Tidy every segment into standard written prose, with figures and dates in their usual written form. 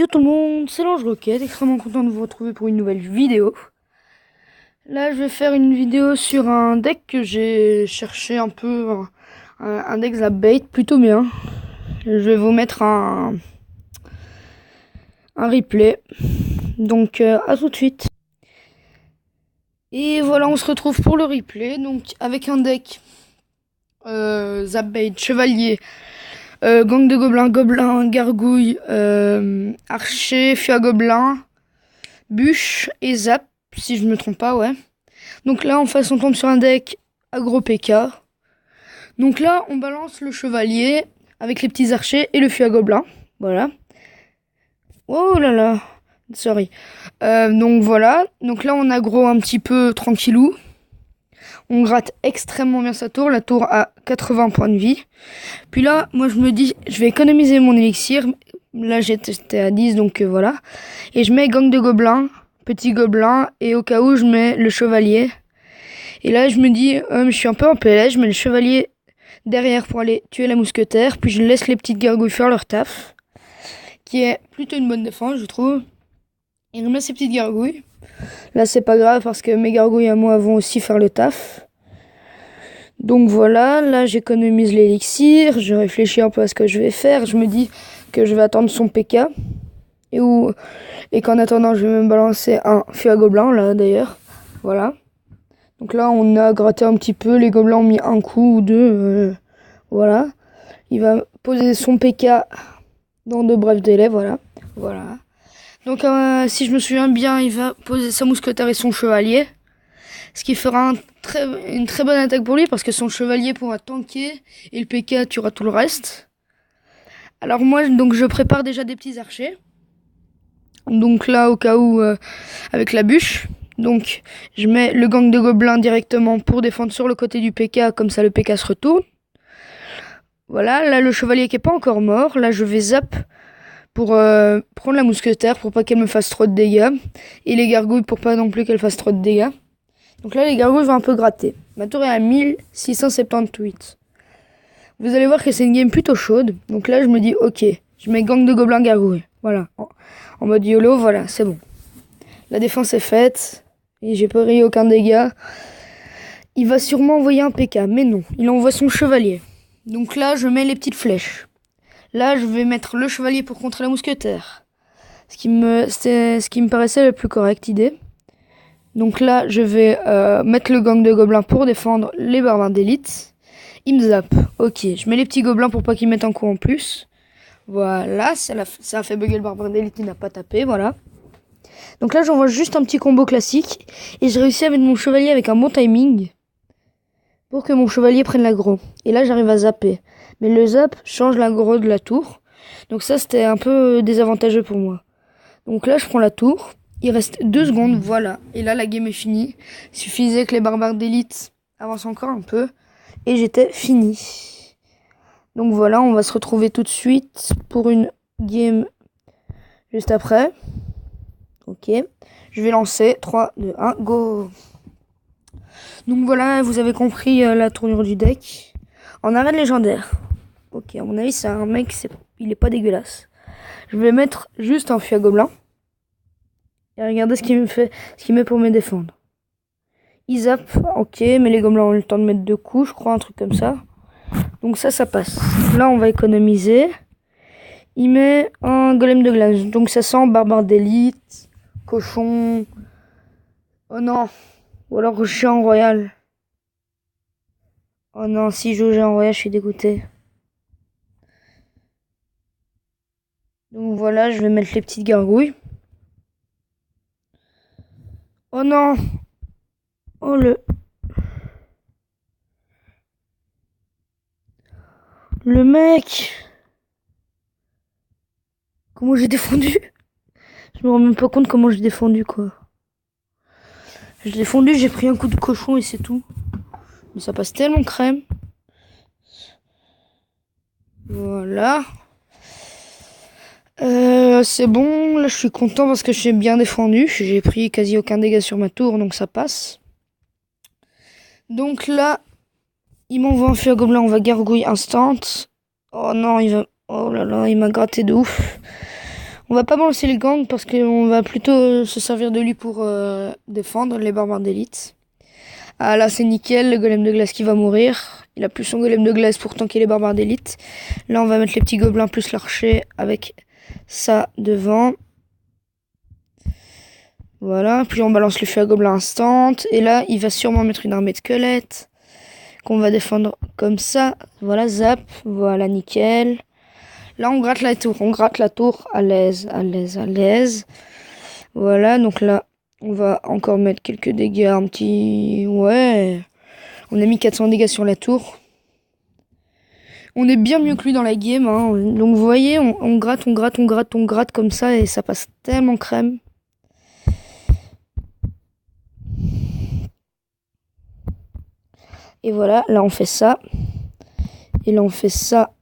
Yo tout le monde, c'est l'Ange Rocket, extrêmement content de vous retrouver pour une nouvelle vidéo. Là je vais faire une vidéo sur un deck que j'ai cherché un peu, un deck Zapbait plutôt bien. Je vais vous mettre un replay, donc à tout de suite. Et voilà, on se retrouve pour le replay, donc avec un deck Zapbait, Chevalier, Gang de Gobelins, Gobelins, Gargouille, Archer, Fia Gobelin, Bûche et Zap, si je me trompe pas, ouais. Donc là, en face, on tombe sur un deck Agro PK. Donc là, on balance le Chevalier avec les petits archers et le Fia Gobelin. Voilà. Oh là là, sorry. Donc voilà. Donc là, on aggro un petit peu tranquillou. On gratte extrêmement bien sa tour. La tour a 80 points de vie. Puis là, moi, je me dis, je vais économiser mon élixir. Là, j'étais à 10, donc voilà. Et je mets Gang de Gobelins, Petit Gobelin, et au cas où, je mets le Chevalier. Et là, je me dis, je suis un peu en PLS, je mets le Chevalier derrière pour aller tuer la mousquetaire, puis je laisse les petites gargouilles faire leur taf, qui est plutôt une bonne défense, je trouve. Et je mets ces petites gargouilles. Là, c'est pas grave, parce que mes gargouilles à moi vont aussi faire le taf. Donc voilà, là, j'économise l'élixir, je réfléchis un peu à ce que je vais faire, je me dis que je vais attendre son PK, et qu'en attendant, je vais même balancer un Fia Gobelin, là, d'ailleurs. Voilà. Donc là, on a gratté un petit peu, les gobelins ont mis un coup ou deux, voilà. Il va poser son PK dans de brefs délais, voilà. Donc si je me souviens bien, il va poser sa mousquetaire et son chevalier. Ce qui fera une très bonne attaque pour lui, parce que son chevalier pourra tanker et le PK tuera tout le reste. Alors moi, donc je prépare déjà des petits archers. Donc là, au cas où, avec la bûche. Donc, je mets le gang de gobelins directement pour défendre sur le côté du PK, comme ça le PK se retourne. Voilà, là le chevalier qui est pas encore mort. Là, je vais zap pour prendre la mousquetaire pour pas qu'elle me fasse trop de dégâts. Et les gargouilles pour pas non plus qu'elle fasse trop de dégâts. Donc là, les gargouilles vont un peu gratter. Ma tour est à 1678. Vous allez voir que c'est une game plutôt chaude. Donc là, je me dis, ok, je mets gang de gobelins gargouilles. Voilà, en mode YOLO, voilà, c'est bon. La défense est faite. Et j'ai pas pris aucun dégât. Il va sûrement envoyer un PK, mais non. Il envoie son chevalier. Donc là, je mets les petites flèches. Là, je vais mettre le chevalier pour contrer la mousquetaire. C'est ce qui me paraissait la plus correcte idée. Donc là, je vais mettre le gang de gobelins pour défendre les barbares d'élite. Il me zappe. Ok, je mets les petits gobelins pour pas qu'ils mettent un coup en plus. Voilà, ça a fait bugger le barbare d'élite qui n'a pas tapé, voilà. Donc là, j'envoie juste un petit combo classique. Et je réussis à mettre mon chevalier avec un bon timing pour que mon chevalier prenne l'aggro. Et là, j'arrive à zapper. Mais le zap change l'aggro de la tour. Donc ça, c'était un peu désavantageux pour moi. Donc là, je prends la tour. Il reste 2 secondes, voilà. Et là, la game est finie. Il suffisait que les barbares d'élite avancent encore un peu. Et j'étais fini. Donc voilà, on va se retrouver tout de suite pour une game juste après. Ok, je vais lancer 3, 2, 1, go. Donc voilà, vous avez compris la tournure du deck. En arène légendaire. Ok, à mon avis, c'est un mec, il est pas dégueulasse. Je vais mettre juste un Fia Gobelin. Et regardez ce qu'il met pour me défendre. Il zappe, ok, mais les gobelins ont eu le temps de mettre 2 coups, je crois, un truc comme ça. Donc ça passe. Là, on va économiser. Il met un golem de glace. Donc ça sent barbare d'élite. Cochon. Oh non. Ou alors géant royal. Oh non, si je joue géant royal, je suis dégoûté. Donc voilà, je vais mettre les petites gargouilles. Oh non. Oh le mec. Comment j'ai défendu? Je me rends même pas compte comment j'ai défendu, quoi. J'ai défendu, j'ai pris un coup de cochon et c'est tout. Mais ça passe tellement crème. Voilà. C'est bon, là je suis content parce que j'ai bien défendu. J'ai pris quasi aucun dégât sur ma tour, donc ça passe. Donc là, il m'envoie un feu à gobelin, on va gargouille instant. Oh non, oh là là, il m'a gratté de ouf. On va pas balancer le gang parce qu'on va plutôt se servir de lui pour défendre les barbares d'élite. Ah là c'est nickel, le golem de glace qui va mourir. Il a plus son golem de glace pour tanker les barbares d'élite. Là on va mettre les petits gobelins plus l'archer avec ça devant. Voilà, puis on balance le feu à gobelin instant. Et là il va sûrement mettre une armée de squelettes qu'on va défendre comme ça. Voilà, zap, voilà, nickel. Là on gratte la tour à l'aise, à l'aise, à l'aise. Voilà, donc là on va encore mettre quelques dégâts, un petit... Ouais, on a mis 400 dégâts sur la tour. On est bien mieux que lui dans la game, hein. Donc vous voyez, on gratte, on gratte, on gratte, on gratte comme ça et ça passe tellement crème. Et voilà, là on fait ça. Et là on fait ça.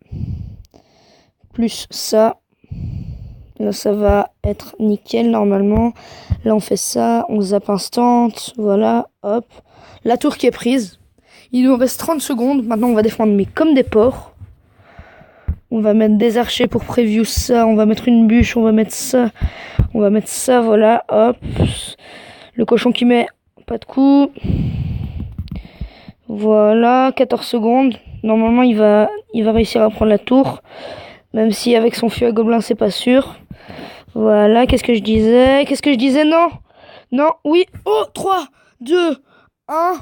Plus ça. Là ça va être nickel normalement. Là on fait ça, on zappe instant. Voilà, hop. La tour qui est prise. Il nous reste 30 secondes. Maintenant on va défendre mais comme des porcs. On va mettre des archers pour preview ça. On va mettre une bûche, on va mettre ça. On va mettre ça, voilà, hop. Le cochon qui met pas de coup. Voilà, 14 secondes. Normalement il va réussir à prendre la tour. Même si avec son feu à gobelin c'est pas sûr. Voilà, qu'est-ce que je disais? Non. Non, oui. Oh, 3, 2, 1.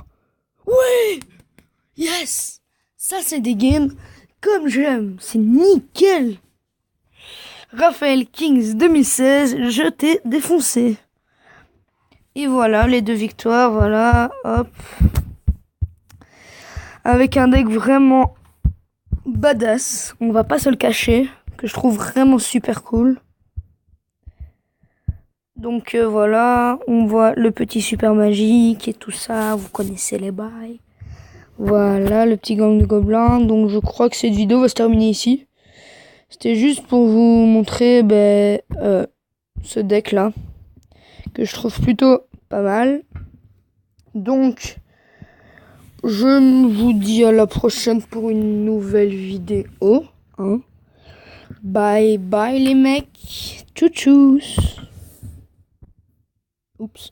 Oui. Yes. Ça, c'est des games comme j'aime. C'est nickel. Raphaël Kings 2016, je t'ai défoncé. Et voilà, les 2 victoires, voilà, hop. Avec un deck vraiment badass. On va pas se le cacher. Que je trouve vraiment super cool. Donc voilà, on voit le petit super magique et tout ça, vous connaissez les bails. Voilà, le petit gang de gobelins. Donc je crois que cette vidéo va se terminer ici. C'était juste pour vous montrer ce deck là, que je trouve plutôt pas mal. Donc, je vous dis à la prochaine pour une nouvelle vidéo. Hein. Bye bye les mecs. Tchou tchous. Oups.